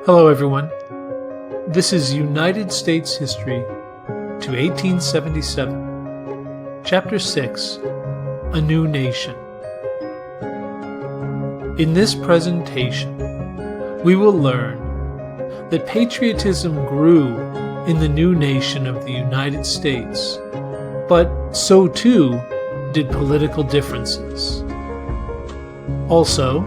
Hello everyone. This is United States History to 1877, Chapter 6, A New Nation. In this presentation, we will learn that patriotism grew in the new nation of the United States, but so too did political differences. Also,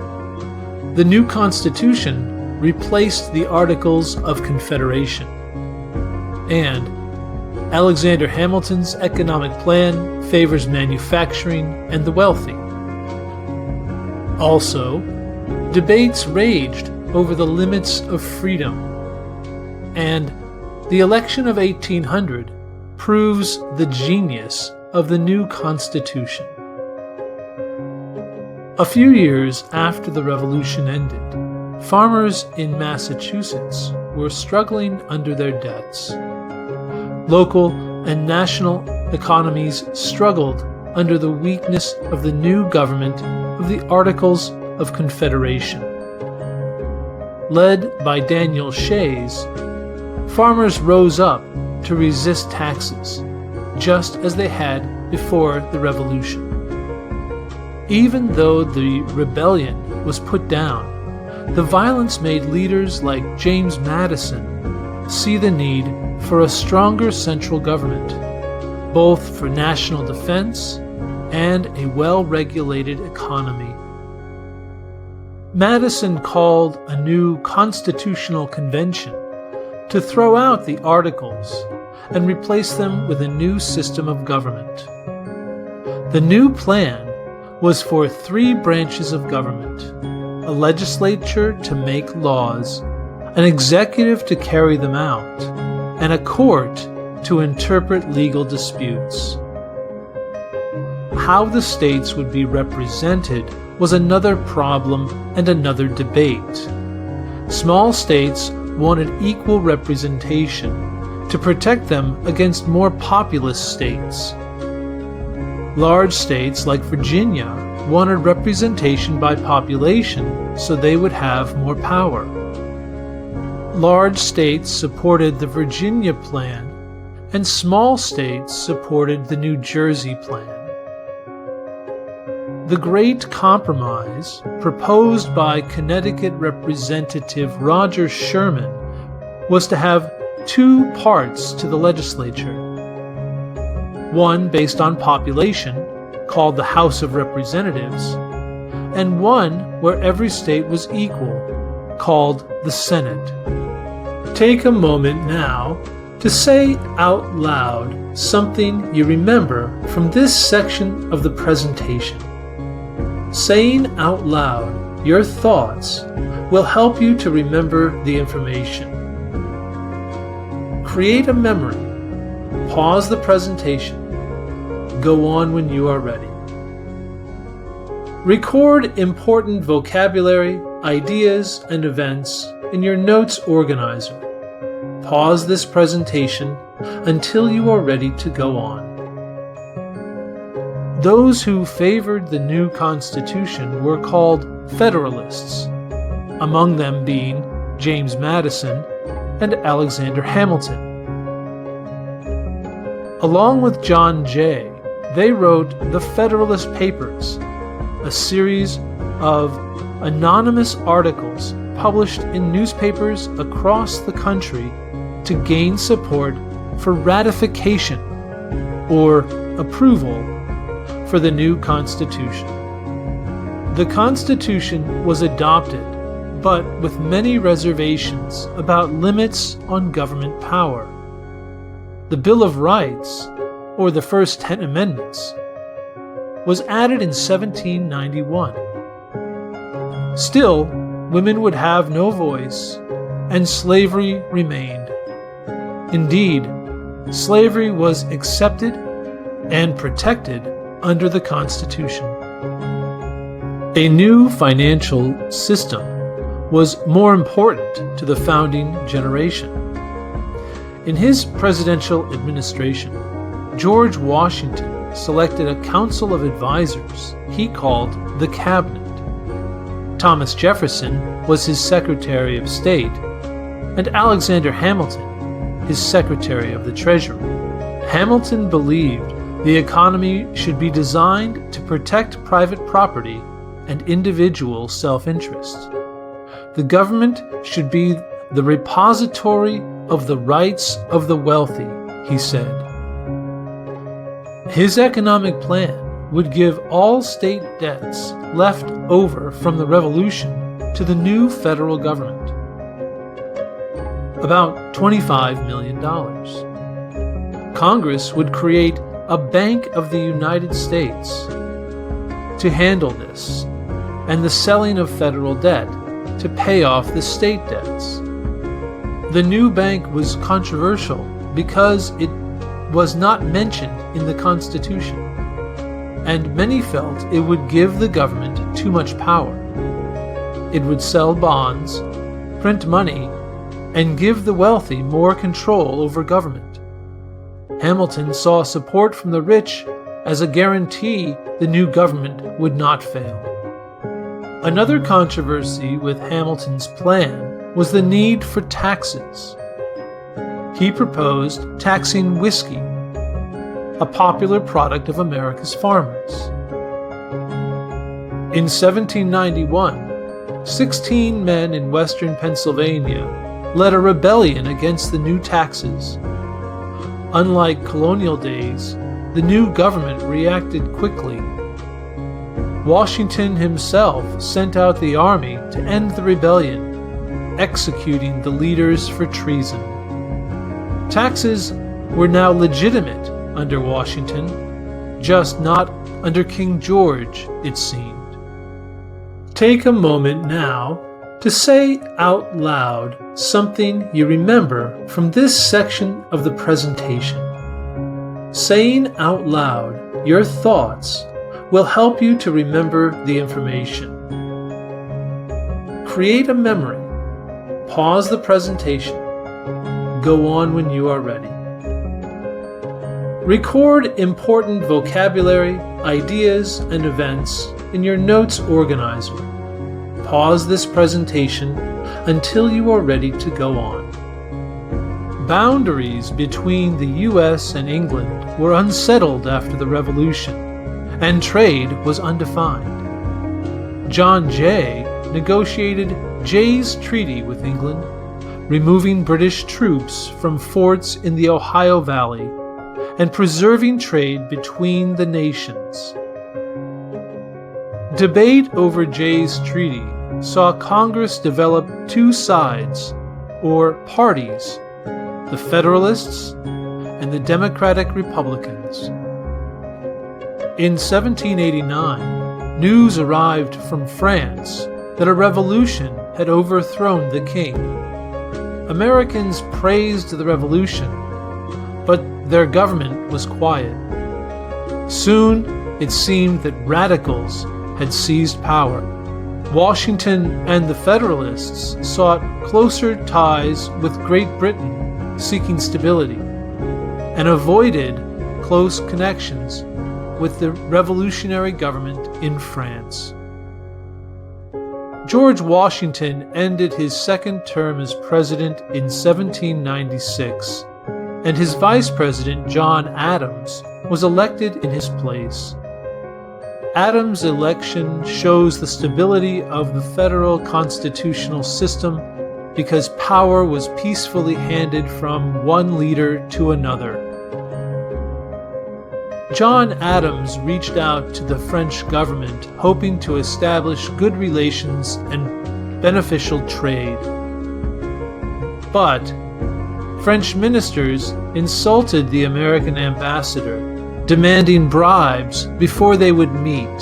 the new Constitution replaced the Articles of Confederation, and Alexander Hamilton's economic plan favors manufacturing and the wealthy. Also, debates raged over the limits of freedom, and the election of 1800 proves the genius of the new Constitution. A few years after the Revolution ended, farmers in Massachusetts were struggling under their debts. Local and national economies struggled under the weakness of the new government of the Articles of Confederation. Led by Daniel Shays, farmers rose up to resist taxes, just as they had before the Revolution. Even though the rebellion was put down, the violence made leaders like James Madison see the need for a stronger central government, both for national defense and a well-regulated economy. Madison called a new constitutional convention to throw out the Articles and replace them with a new system of government. The new plan was for 3 branches of government: a legislature to make laws, an executive to carry them out, and a court to interpret legal disputes. How the states would be represented was another problem and another debate. Small states wanted equal representation to protect them against more populous states. Large states like Virginia wanted representation by population so they would have more power. Large states supported the Virginia Plan, and small states supported the New Jersey Plan. The Great Compromise, proposed by Connecticut Representative Roger Sherman, was to have 2 parts to the legislature. One based on population, called the House of Representatives, and one where every state was equal, called the Senate. Take a moment now to say out loud something you remember from this section of the presentation. Saying out loud your thoughts will help you to remember the information. Create a memory. Pause the presentation. Go on when you are ready. Record important vocabulary, ideas, and events in your notes organizer. Pause this presentation until you are ready to go on. Those who favored the new Constitution were called Federalists, among them being James Madison and Alexander Hamilton. Along with John Jay, they wrote the Federalist Papers, a series of anonymous articles published in newspapers across the country to gain support for ratification or approval for the new Constitution. The Constitution was adopted, but with many reservations about limits on government power. The Bill of Rights, or the first 10 amendments, was added in 1791. Still, women would have no voice, and slavery remained. Indeed, slavery was accepted and protected under the Constitution. A new financial system was more important to the founding generation. In his presidential administration, George Washington selected a council of advisors he called the Cabinet. Thomas Jefferson was his Secretary of State, and Alexander Hamilton, his Secretary of the Treasury. Hamilton believed the economy should be designed to protect private property and individual self-interest. The government should be the repository of the rights of the wealthy, he said. His economic plan would give all state debts left over from the Revolution to the new federal government, about $25 million. Congress would create a Bank of the United States to handle this, and the selling of federal debt to pay off the state debts. The new bank was controversial because it was not mentioned in the Constitution, and many felt it would give the government too much power. It would sell bonds, print money, and give the wealthy more control over government. Hamilton saw support from the rich as a guarantee the new government would not fail. Another controversy with Hamilton's plan was the need for taxes. He proposed taxing whiskey, a popular product of America's farmers. In 1791, 16 men in western Pennsylvania led a rebellion against the new taxes. Unlike colonial days, the new government reacted quickly. Washington himself sent out the army to end the rebellion, executing the leaders for treason. Taxes were now legitimate under Washington, just not under King George, it seemed. Take a moment now to say out loud something you remember from this section of the presentation. Saying out loud your thoughts will help you to remember the information. Create a memory. Pause the presentation. Go on when you are ready. Record important vocabulary, ideas, and events in your notes organizer. Pause this presentation until you are ready to go on. Boundaries between the U.S. and England were unsettled after the Revolution, and trade was undefined. John Jay negotiated Jay's Treaty with England, removing British troops from forts in the Ohio Valley and preserving trade between the nations. Debate over Jay's Treaty saw Congress develop two sides, or parties, the Federalists and the Democratic Republicans. In 1789, news arrived from France that a revolution had overthrown the king. Americans praised the revolution, but their government was quiet. Soon, it seemed that radicals had seized power. Washington and the Federalists sought closer ties with Great Britain, seeking stability, and avoided close connections with the revolutionary government in France. George Washington ended his second term as president in 1796, and his vice president, John Adams, was elected in his place. Adams' election shows the stability of the federal constitutional system because power was peacefully handed from one leader to another. John Adams reached out to the French government, hoping to establish good relations and beneficial trade. But French ministers insulted the American ambassador, demanding bribes before they would meet.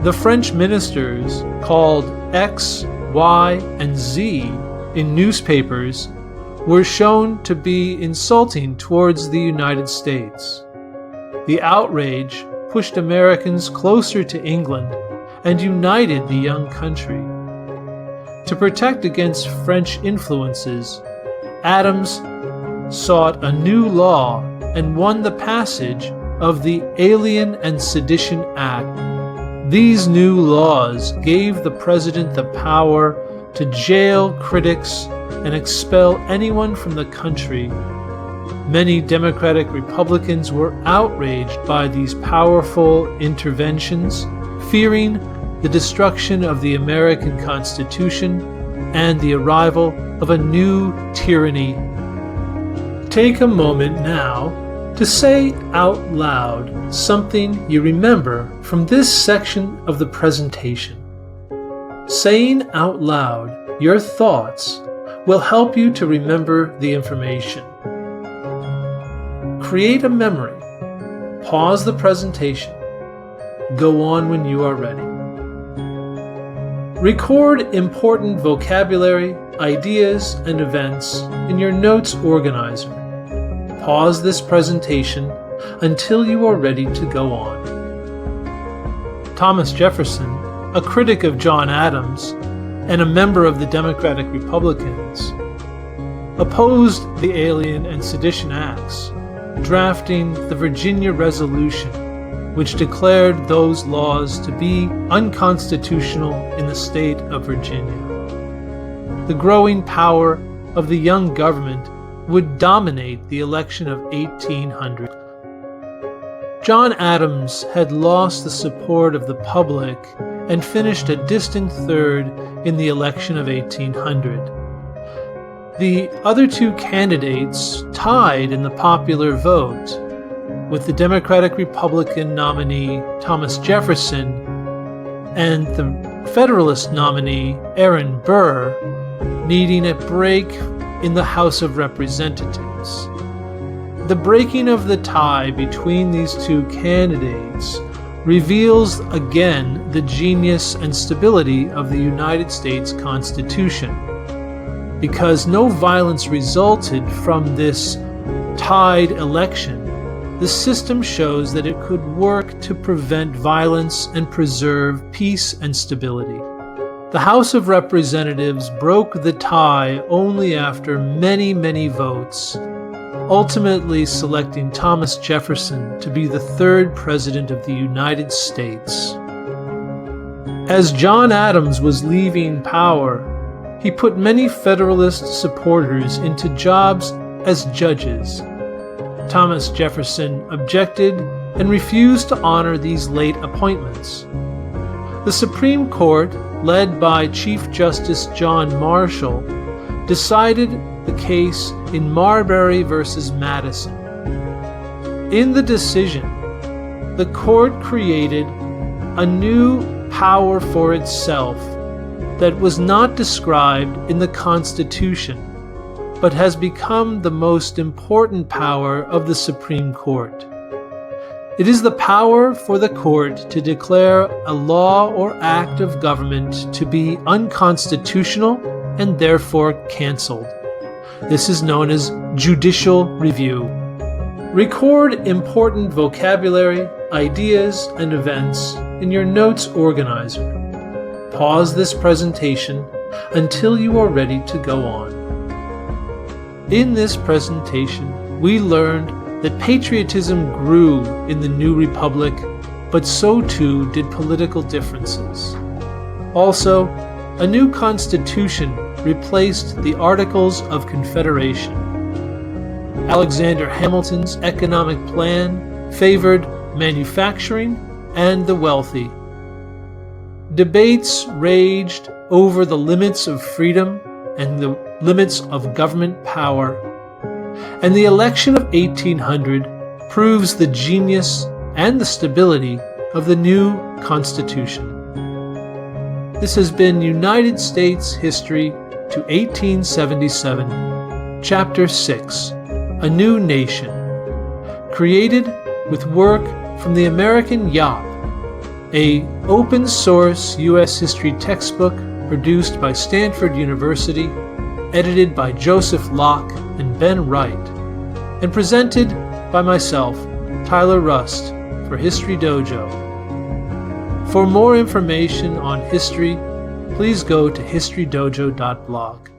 The French ministers, called X, Y, and Z in newspapers, were shown to be insulting towards the United States. The outrage pushed Americans closer to England and united the young country. To protect against French influences, Adams sought a new law and won the passage of the Alien and Sedition Act. These new laws gave the president the power to jail critics and expel anyone from the country. Many Democratic Republicans were outraged by these powerful interventions, fearing the destruction of the American Constitution and the arrival of a new tyranny. Take a moment now to say out loud something you remember from this section of the presentation. Saying out loud your thoughts will help you to remember the information. Create a memory. Pause the presentation. Go on when you are ready. Record important vocabulary, ideas, and events in your notes organizer. Pause this presentation until you are ready to go on. Thomas Jefferson, a critic of John Adams and a member of the Democratic Republicans, opposed the Alien and Sedition Acts, drafting the Virginia Resolution, which declared those laws to be unconstitutional in the state of Virginia. The growing power of the young government would dominate the election of 1800. John Adams had lost the support of the public and finished a distant third in the election of 1800. The other two candidates tied in the popular vote, with the Democratic-Republican nominee Thomas Jefferson and the Federalist nominee Aaron Burr needing a break in the House of Representatives. The breaking of the tie between these two candidates reveals again the genius and stability of the United States Constitution. Because no violence resulted from this tied election, the system shows that it could work to prevent violence and preserve peace and stability. The House of Representatives broke the tie only after many votes, ultimately selecting Thomas Jefferson to be the third President of the United States. As John Adams was leaving power, he put many Federalist supporters into jobs as judges. Thomas Jefferson objected and refused to honor these late appointments. The Supreme Court, led by Chief Justice John Marshall, decided the case in Marbury versus Madison. In the decision, the court created a new power for itself that was not described in the Constitution, but has become the most important power of the Supreme Court. It is the power for the court to declare a law or act of government to be unconstitutional and therefore canceled. This is known as judicial review. Record important vocabulary, ideas, and events in your notes organizer. Pause this presentation until you are ready to go on. In this presentation, we learned that patriotism grew in the new republic, but so too did political differences. Also, a new constitution replaced the Articles of Confederation. Alexander Hamilton's economic plan favored manufacturing and the wealthy. Debates raged over the limits of freedom and the limits of government power, and the election of 1800 proves the genius and the stability of the new Constitution. This has been United States History to 1877, Chapter 6, A New Nation, created with work from the American Yop, an open-source U.S. history textbook produced by Stanford University, edited by Joseph Locke and Ben Wright, and presented by myself, Tyler Rust, for History Dojo. For more information on history, please go to historydojo.blog.